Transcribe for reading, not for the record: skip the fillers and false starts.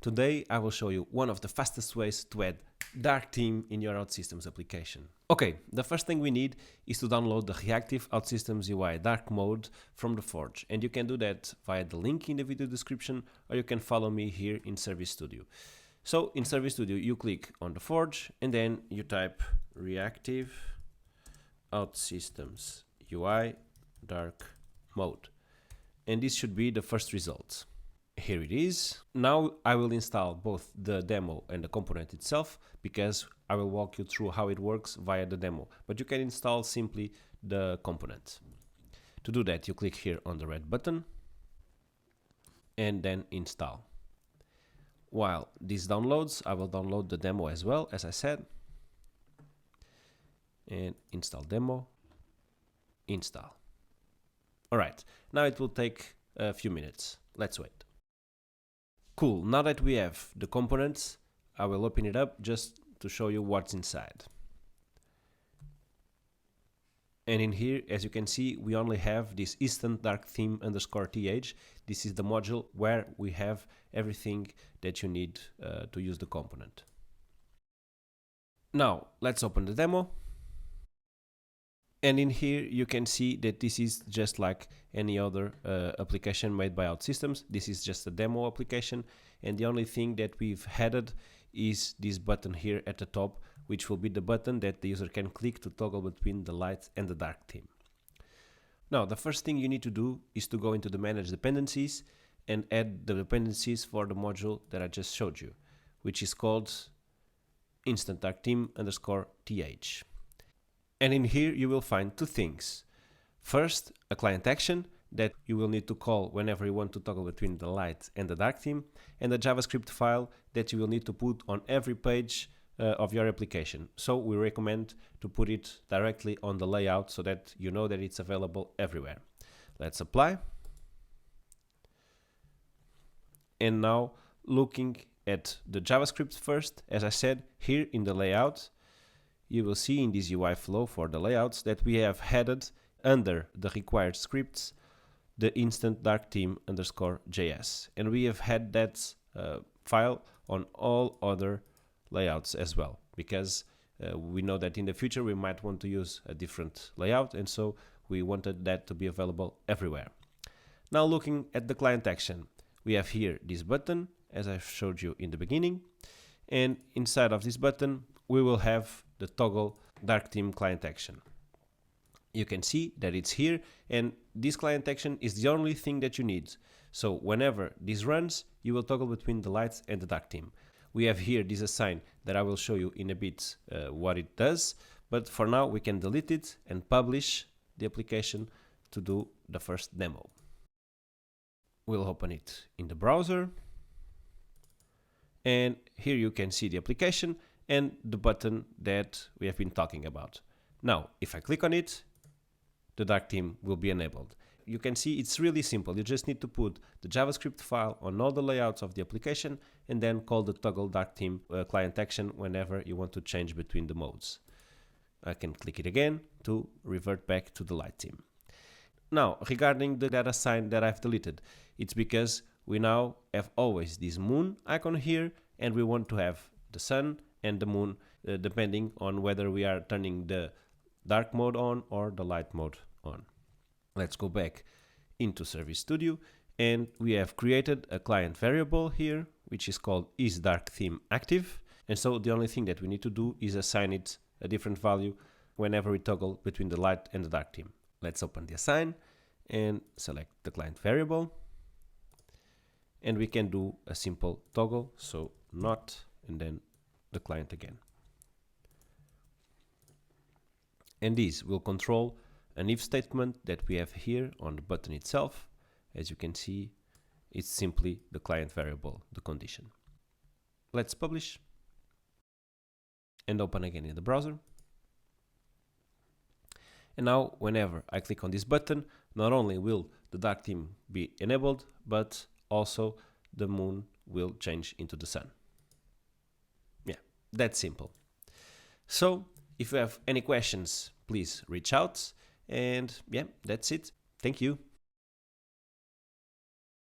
Today I will show you one of the fastest ways to add dark theme in your OutSystems application. Okay, the first thing we need is to download the Reactive OutSystemsUI Dark Mode from the Forge, and you can do that via the link in the video description, or you can follow me here in Service Studio. So in Service Studio you click on the Forge and then you type Reactive OutSystemsUI Dark Mode, and this should be the first result. Here it is. Now I will install both the demo and the component itself, because I will walk you through how it works via the demo, but you can install simply the component. To do that, you click here on the red button and then install. While this downloads, I will download the demo as well, as I said, and install demo, install. All right, now it will take a few minutes. Let's wait. Cool, now that we have the components, I will open it up just to show you what's inside. And in here, as you can see, we only have this instant dark theme _th. This is the module where we have everything that you need to use the component. Now, let's open the demo. And in here, you can see that this is just like any other application made by OutSystems. This is just a demo application, and the only thing that we've added is this button here at the top, which will be the button that the user can click to toggle between the light and the dark theme. Now, the first thing you need to do is to go into the Manage Dependencies and add the dependencies for the module that I just showed you, which is called Instant Dark Theme _th. And in here you will find two things. First, a client action that you will need to call whenever you want to toggle between the light and the dark theme, and a JavaScript file that you will need to put on every page of your application. So we recommend to put it directly on the layout so that you know that it's available everywhere. Let's apply. And now looking at the JavaScript first, as I said, here in the layout, you will see in this UI flow for the layouts that we have added under the required scripts the instant dark theme _js, and we have had that file on all other layouts as well, because we know that in the future we might want to use a different layout, and so we wanted that to be available everywhere. Now looking at the client action, we have here this button as I showed you in the beginning, and inside of this button we will have the toggle dark theme client action. You can see that it's here, and this client action is the only thing that you need. So whenever this runs, you will toggle between the lights and the dark theme. We have here this assign that I will show you in a bit what it does, but for now we can delete it and publish the application to do the first demo. We'll open it in the browser, and here you can see the application and the button that we have been talking about. Now, if I click on it, the dark theme will be enabled. You can see it's really simple. You just need to put the JavaScript file on all the layouts of the application and then call the toggle dark theme client action whenever you want to change between the modes. I can click it again to revert back to the light theme. Now, regarding the data sign that I've deleted, it's because we now have always this moon icon here, and we want to have the sun and the moon depending on whether we are turning the dark mode on or the light mode on. Let's go back into Service Studio, and we have created a client variable here which is called isDarkThemeActive, and so the only thing that we need to do is assign it a different value whenever we toggle between the light and the dark theme. Let's open the assign and select the client variable, and we can do a simple toggle, so not and then the client again. And this will control an if statement that we have here on the button itself. As you can see, it's simply the client variable, the condition. Let's publish and open again in the browser. And now whenever I click on this button, not only will the dark theme be enabled, but also the moon will change into the sun. Yeah, that's simple. So if you have any questions, please reach out, and yeah, that's it. Thank you.